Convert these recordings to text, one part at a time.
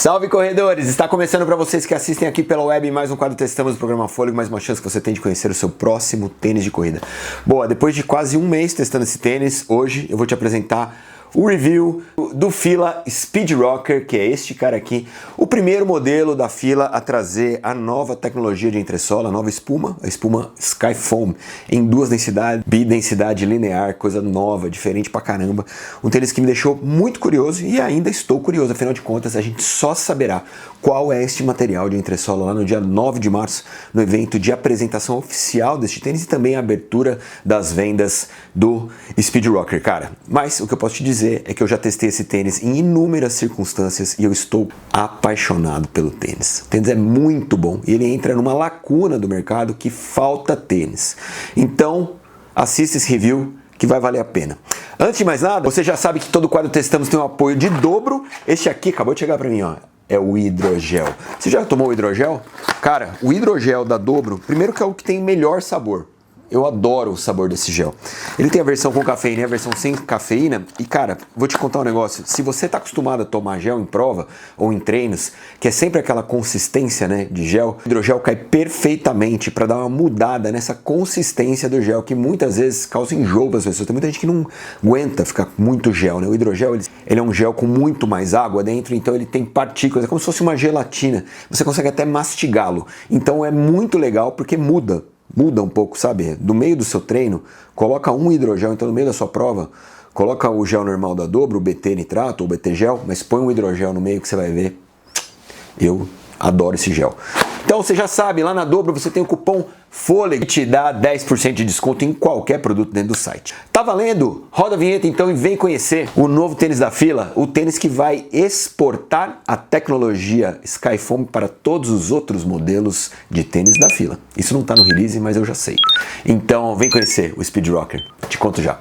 Salve corredores! Está começando para vocês que assistem aqui pela web mais um quadro Testamos do programa Fôlego, mais uma chance que você tem de conhecer o seu próximo tênis de corrida. Boa, depois de quase um mês testando esse tênis, hoje eu vou te apresentar o review do Fila Speed Rocker, que é este cara aqui, o primeiro modelo da Fila a trazer a nova tecnologia de entressola, a nova espuma, a espuma Skyfoam, em duas densidades, bidensidade linear, coisa nova, diferente pra caramba. Um tênis que me deixou muito curioso e ainda estou curioso, afinal de contas a gente só saberá qual é este material de entressola lá no dia 9 de março, no evento de apresentação oficial deste tênis e também a abertura das vendas do Speed Rocker, cara. Mas o que eu posso te dizer é que eu já testei esse tênis em inúmeras circunstâncias e eu estou apaixonado pelo tênis. O tênis é muito bom e ele entra numa lacuna do mercado que falta tênis. Então, assista esse review que vai valer a pena. Antes de mais nada, você já sabe que todo quadro Testamos tem um apoio de dobro. Este aqui acabou de chegar para mim, ó. É o hidrogel. Você já tomou o hidrogel? Cara, o hidrogel da Dobro, primeiro que é o que tem melhor sabor. Eu adoro o sabor desse gel. Ele tem a versão com cafeína e a versão sem cafeína. E cara, vou te contar um negócio. Se você está acostumado a tomar gel em prova ou em treinos, que é sempre aquela consistência, né, de gel, o hidrogel cai perfeitamente para dar uma mudada nessa consistência do gel, que muitas vezes causa enjoo para as pessoas. Tem muita gente que não aguenta ficar com muito gel, né? O hidrogel ele é um gel com muito mais água dentro, então ele tem partículas, é como se fosse uma gelatina. Você consegue até mastigá-lo. Então é muito legal porque muda um pouco, sabe? Do meio do seu treino, coloca um hidrogel, então no meio da sua prova, coloca o gel normal da Dobro, o BT nitrato ou o BT gel, mas põe um hidrogel no meio que você vai ver. Eu adoro esse gel. Então você já sabe, lá na Dobro você tem o cupom FOLEGO que te dá 10% de desconto em qualquer produto dentro do site. Tá valendo? Roda a vinheta então e vem conhecer o novo tênis da Fila, o tênis que vai exportar a tecnologia Skyfoam para todos os outros modelos de tênis da Fila. Isso não tá no release, mas eu já sei. Então vem conhecer o Speed Rocker. Te conto já.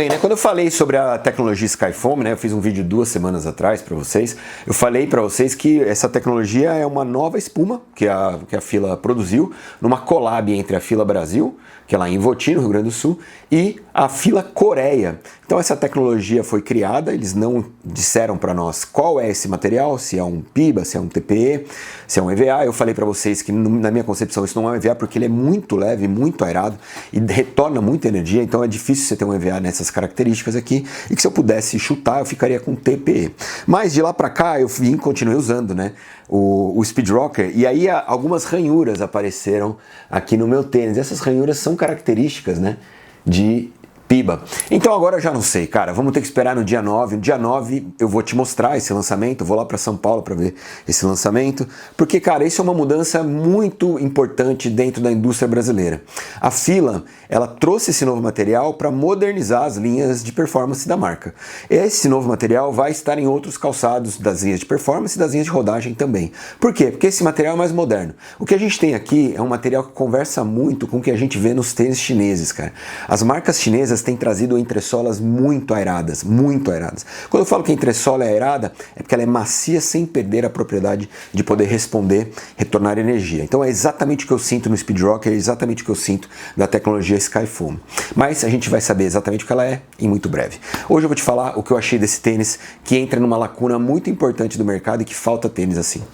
Bem, né, quando eu falei sobre a tecnologia Skyfoam, né, eu fiz um vídeo 2 semanas atrás para vocês, eu falei para vocês que essa tecnologia é uma nova espuma que a Fila produziu numa collab entre a Fila Brasil, que é lá em Voti, no Rio Grande do Sul, e a Fila Coreia. Então essa tecnologia foi criada, eles não disseram para nós qual é esse material, se é um PIBA, se é um TPE, se é um EVA. Eu falei para vocês que na minha concepção isso não é um EVA porque ele é muito leve, muito aerado e retorna muita energia, então é difícil você ter um EVA nessas características aqui, e que se eu pudesse chutar eu ficaria com TPE. Mas de lá para cá eu continuei usando, né, o Speed Rocker, e aí algumas ranhuras apareceram aqui no meu tênis. Essas ranhuras são características, né, de PIBA. Então agora eu já não sei, cara, vamos ter que esperar no dia 9. No dia 9 eu vou te mostrar esse lançamento, eu vou lá para São Paulo para ver esse lançamento, porque, cara, isso é uma mudança muito importante dentro da indústria brasileira. A Fila, ela trouxe esse novo material para modernizar as linhas de performance da marca. Esse novo material vai estar em outros calçados das linhas de performance e das linhas de rodagem também. Por quê? Porque esse material é mais moderno. O que a gente tem aqui é um material que conversa muito com o que a gente vê nos tênis chineses, cara. As marcas chinesas têm trazido entressolas muito aeradas, muito aeradas. Quando eu falo que a entressola é aerada, é porque ela é macia sem perder a propriedade de poder responder, retornar energia. Então é exatamente o que eu sinto no Speed Rocker, é exatamente o que eu sinto da tecnologia Skyfoam. Mas a gente vai saber exatamente o que ela é em muito breve. Hoje eu vou te falar o que eu achei desse tênis que entra numa lacuna muito importante do mercado e que falta tênis assim.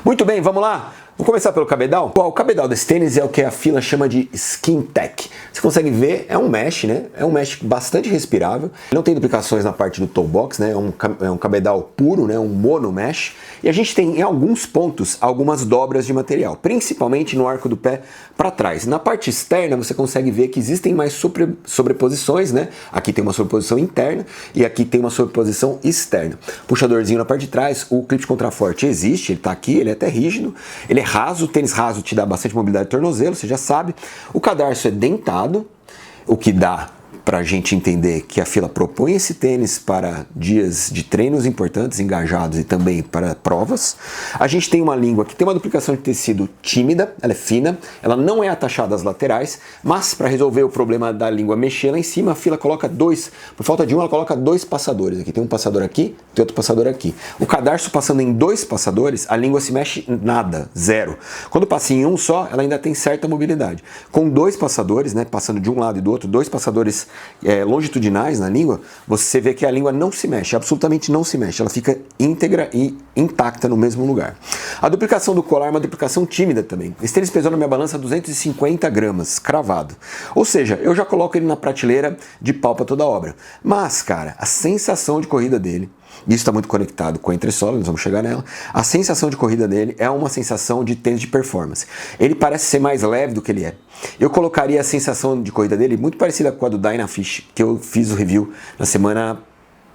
Muito bem, vamos lá? Vou começar pelo cabedal. Bom, o cabedal desse tênis é o que a Fila chama de Skin Tech. Você consegue ver, é um mesh, né? É um mesh bastante respirável. Não tem duplicações na parte do toe box, né? É um cabedal puro, né? Um mono mesh. E a gente tem em alguns pontos algumas dobras de material, principalmente no arco do pé para trás. Na parte externa você consegue ver que existem mais sobreposições, né? Aqui tem uma sobreposição interna e aqui tem uma sobreposição externa. Puxadorzinho na parte de trás, o clipe de contraforte existe, ele tá aqui, ele é até rígido, ele é raso, o tênis raso te dá bastante mobilidade de tornozelo, você já sabe. O cadarço é dentado, o que dá para a gente entender que a Fila propõe esse tênis para dias de treinos importantes, engajados e também para provas. A gente tem uma língua que tem uma duplicação de tecido tímida, ela é fina, ela não é atachada às laterais, mas para resolver o problema da língua mexer lá em cima, a Fila coloca dois, por falta de um, ela coloca dois passadores. Aqui tem um passador aqui, tem outro passador aqui. O cadarço passando em dois passadores, a língua se mexe nada, zero. Quando passa em um só, ela ainda tem certa mobilidade. Com dois passadores, né, passando de um lado e do outro, dois passadores longitudinais na língua, você vê que a língua não se mexe, absolutamente não se mexe, ela fica íntegra e intacta no mesmo lugar. A duplicação do colar é uma duplicação tímida também. Esse tênis pesou na minha balança 250 gramas, cravado. Ou seja, eu já coloco ele na prateleira de pau pra toda obra. Mas, cara, a sensação de corrida dele, isso está muito conectado com a entressola, nós vamos chegar nela. A sensação de corrida dele é uma sensação de tênis de performance. Ele parece ser mais leve do que ele é. Eu colocaria a sensação de corrida dele muito parecida com a do Dynafish, que eu fiz o review na semana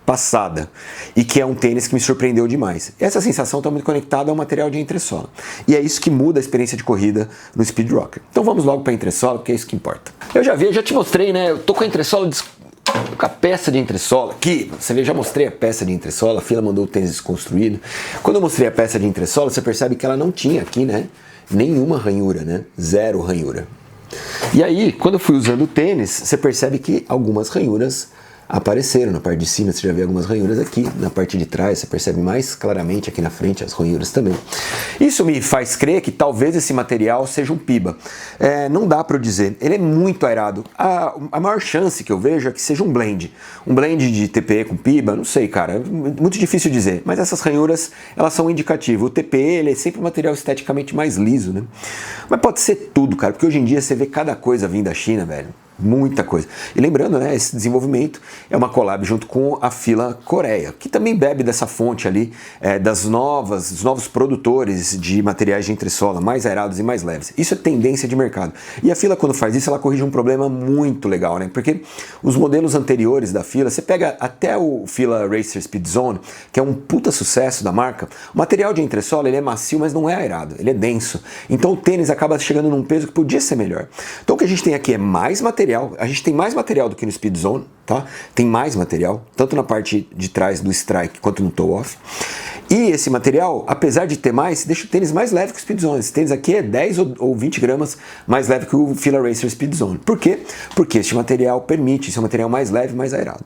passada, e que é um tênis que me surpreendeu demais. Essa sensação está muito conectada ao material de entressola. E é isso que muda a experiência de corrida no Speed Rocker. Então vamos logo para a entressola, porque é isso que importa. Eu já te mostrei, né? Eu tô com a entressola com a peça de entressola aqui, você vê, já mostrei a peça de entressola, a Fila mandou o tênis desconstruído. Quando eu mostrei a peça de entressola, você percebe que ela não tinha aqui, né, nenhuma ranhura, né, zero ranhura. E aí, quando eu fui usando o tênis, você percebe que algumas ranhuras apareceram na parte de cima, você já vê algumas ranhuras aqui, na parte de trás você percebe mais claramente aqui na frente as ranhuras também. Isso me faz crer que talvez esse material seja um PIBA. Não dá para eu dizer, ele é muito aerado. A maior chance que eu vejo é que seja um blend de TPE com PIBA, não sei, cara, é muito difícil dizer, mas essas ranhuras, elas são indicativas. O TPE, ele é sempre um material esteticamente mais liso, né? Mas pode ser tudo, cara, porque hoje em dia você vê cada coisa vindo da China, velho. Muita coisa. E lembrando, né, esse desenvolvimento é uma collab junto com a Fila Coreia, que também bebe dessa fonte ali, dos novos produtores de materiais de entressola, mais aerados e mais leves. Isso é tendência de mercado. E a Fila, quando faz isso, ela corrige um problema muito legal, né? Porque os modelos anteriores da Fila, você pega até o Fila Racer Speed Zone, que é um puta sucesso da marca, o material de entressola, ele é macio, mas não é aerado, ele é denso. Então o tênis acaba chegando num peso que podia ser melhor. Então o que a gente tem aqui é mais material. A gente tem mais material do que no Speed Zone, tá? Tem mais material, tanto na parte de trás do strike quanto no toe-off. E esse material, apesar de ter mais, deixa o tênis mais leve que o Speed Zone. Esse tênis aqui é 10 ou 20 gramas mais leve que o Fila Racer Speed Zone. Por quê? Porque este material permite, esse é um material mais leve, mais aerado.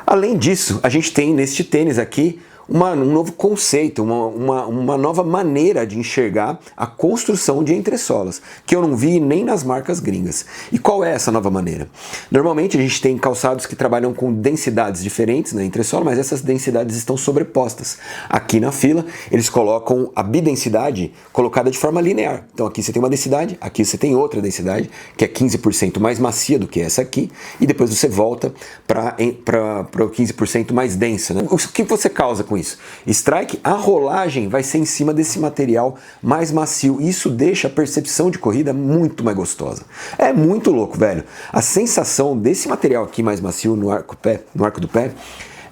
Além disso, a gente tem neste tênis aqui um novo conceito, uma nova maneira de enxergar a construção de entressolas, que eu não vi nem nas marcas gringas. E qual é essa nova maneira? Normalmente a gente tem calçados que trabalham com densidades diferentes na entressola, mas essas densidades estão sobrepostas. Aqui na Fila, eles colocam a bidensidade colocada de forma linear. Então aqui você tem uma densidade, aqui você tem outra densidade, que é 15% mais macia do que essa aqui, e depois você volta para o 15% mais densa, né? O que você causa com isso? Strike, a rolagem vai ser em cima desse material mais macio. Isso deixa a percepção de corrida muito mais gostosa. É muito louco, velho. A sensação desse material aqui mais macio no arco do pé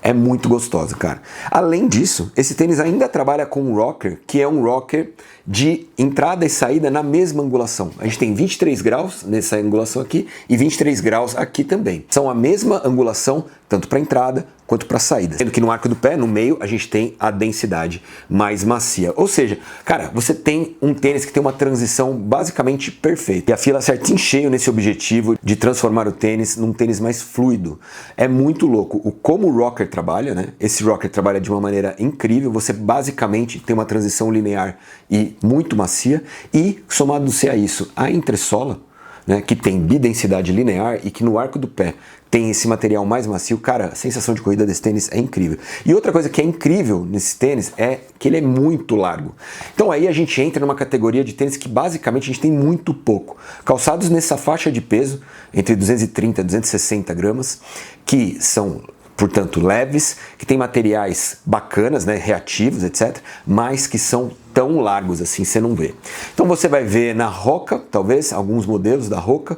é muito gostosa, cara. Além disso, esse tênis ainda trabalha com um rocker, que é um rocker de entrada e saída na mesma angulação. A gente tem 23 graus nessa angulação aqui e 23 graus aqui também. São a mesma angulação, tanto para entrada quanto para saída. Sendo que no arco do pé, no meio, a gente tem a densidade mais macia. Ou seja, cara, você tem um tênis que tem uma transição basicamente perfeita. E a Fila acerta em cheio nesse objetivo de transformar o tênis num tênis mais fluido. É muito louco o como o rocker trabalha, né? Esse rocker trabalha de uma maneira incrível. Você basicamente tem uma transição linear e muito macia. E, somado-se a isso, a entressola, né, que tem bidensidade linear e que no arco do pé tem esse material mais macio, cara, a sensação de corrida desse tênis é incrível. E outra coisa que é incrível nesse tênis é que ele é muito largo. Então aí a gente entra numa categoria de tênis que basicamente a gente tem muito pouco. Calçados nessa faixa de peso, entre 230 e 260 gramas, que são, portanto, leves, que tem materiais bacanas, né, reativos, etc., mas que são tão largos assim, você não vê. Então você vai ver na Roca, talvez, alguns modelos da Roca,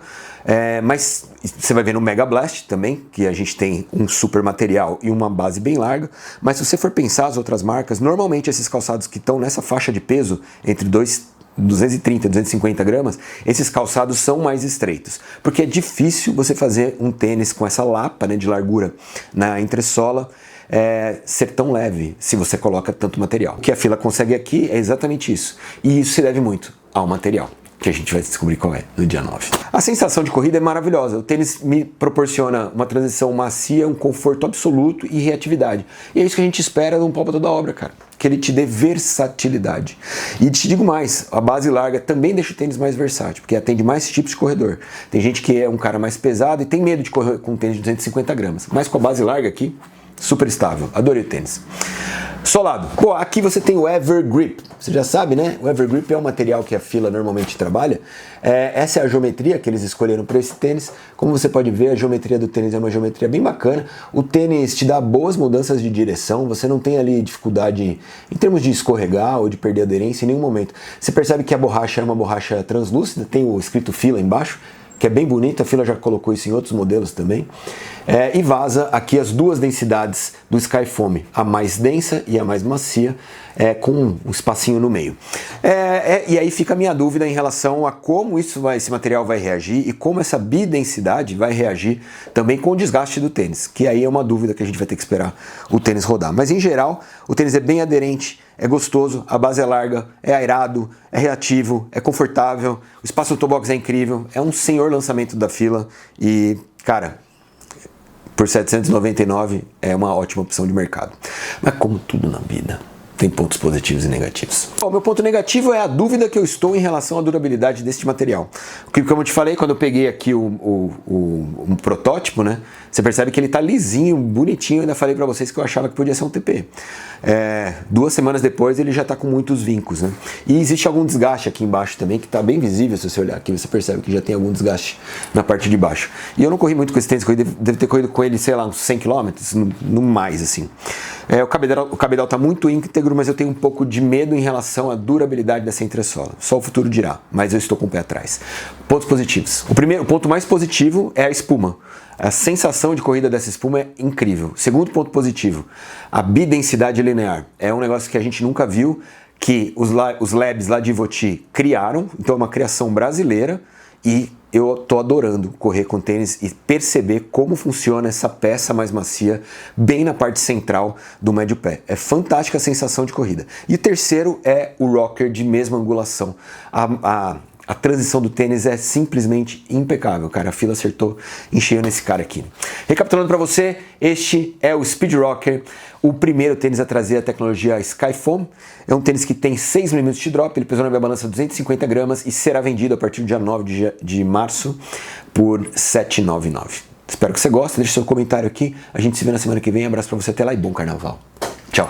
mas você vai ver no Mega Blast também, que a gente tem um super material e uma base bem larga, mas se você for pensar as outras marcas, normalmente esses calçados que estão nessa faixa de peso, entre 230, 250 gramas, esses calçados são mais estreitos, porque é difícil você fazer um tênis com essa lapa, né, de largura na entressola, ser tão leve se você coloca tanto material. O que a Fila consegue aqui é exatamente isso, e isso se deve muito ao material, que a gente vai descobrir qual é no dia 9. A sensação de corrida é maravilhosa. O tênis me proporciona uma transição macia, um conforto absoluto e reatividade. E é isso que a gente espera de um pau pra toda obra, cara. Que ele te dê versatilidade. E te digo mais, a base larga também deixa o tênis mais versátil, porque atende mais tipos de corredor. Tem gente que é um cara mais pesado e tem medo de correr com um tênis de 250 gramas. Mas com a base larga aqui, super estável. Adorei o tênis. Solado. Pô, aqui você tem o Evergrip. Você já sabe, né? O Evergrip é um material que a Fila normalmente trabalha. Essa é a geometria que eles escolheram para esse tênis. Como você pode ver, a geometria do tênis é uma geometria bem bacana. O tênis te dá boas mudanças de direção. Você não tem ali dificuldade em termos de escorregar ou de perder aderência em nenhum momento. Você percebe que a borracha é uma borracha translúcida. Tem o escrito Fila embaixo, que é bem bonito, a Fila já colocou isso em outros modelos também. E vaza aqui as duas densidades do Skyfoam, a mais densa e a mais macia, com um espacinho no meio. E aí fica a minha dúvida em relação a como esse material vai reagir e como essa bidensidade vai reagir também com o desgaste do tênis, que aí é uma dúvida que a gente vai ter que esperar o tênis rodar. Mas em geral, o tênis é bem aderente, é gostoso, a base é larga, é aerado, é reativo, é confortável, o espaço do toe box é incrível, é um senhor lançamento da Fila e, cara, por R$799 é uma ótima opção de mercado. Mas como tudo na vida, tem pontos positivos e negativos. O meu ponto negativo é a dúvida que eu estou em relação à durabilidade deste material. Porque, como eu te falei, quando eu peguei aqui um protótipo, né, você percebe que ele está lisinho, bonitinho. Eu ainda falei para vocês que eu achava que podia ser um TP. 2 semanas depois ele já está com muitos vincos, né? E existe algum desgaste aqui embaixo também, que está bem visível. Se você olhar aqui, você percebe que já tem algum desgaste na parte de baixo. E eu não corri muito com esse tênis, devo ter corrido com ele, sei lá, uns 100 km, no mais, assim. O cabedal está muito íntegro, mas eu tenho um pouco de medo em relação à durabilidade dessa entressola. Só o futuro dirá, mas eu estou com o pé atrás. Pontos positivos. O ponto mais positivo é a espuma. A sensação de corrida dessa espuma é incrível. Segundo ponto positivo, a bidensidade linear. É um negócio que a gente nunca viu, que os labs lá de Ivoti criaram, então é uma criação brasileira, e eu tô adorando correr com tênis e perceber como funciona essa peça mais macia bem na parte central do médio pé. É fantástica a sensação de corrida. E o terceiro é o rocker de mesma angulação. A transição do tênis é simplesmente impecável, cara. A Fila acertou em cheio nesse cara aqui. Recapitulando para você, este é o Speed Rocker, o primeiro tênis a trazer a tecnologia Skyfoam. É um tênis que tem 6 mm de drop, ele pesou na minha balança 250 gramas e será vendido a partir do dia 9 de março por R$799. Espero que você goste, deixe seu comentário aqui. A gente se vê na semana que vem. Abraço para você, até lá e bom carnaval. Tchau.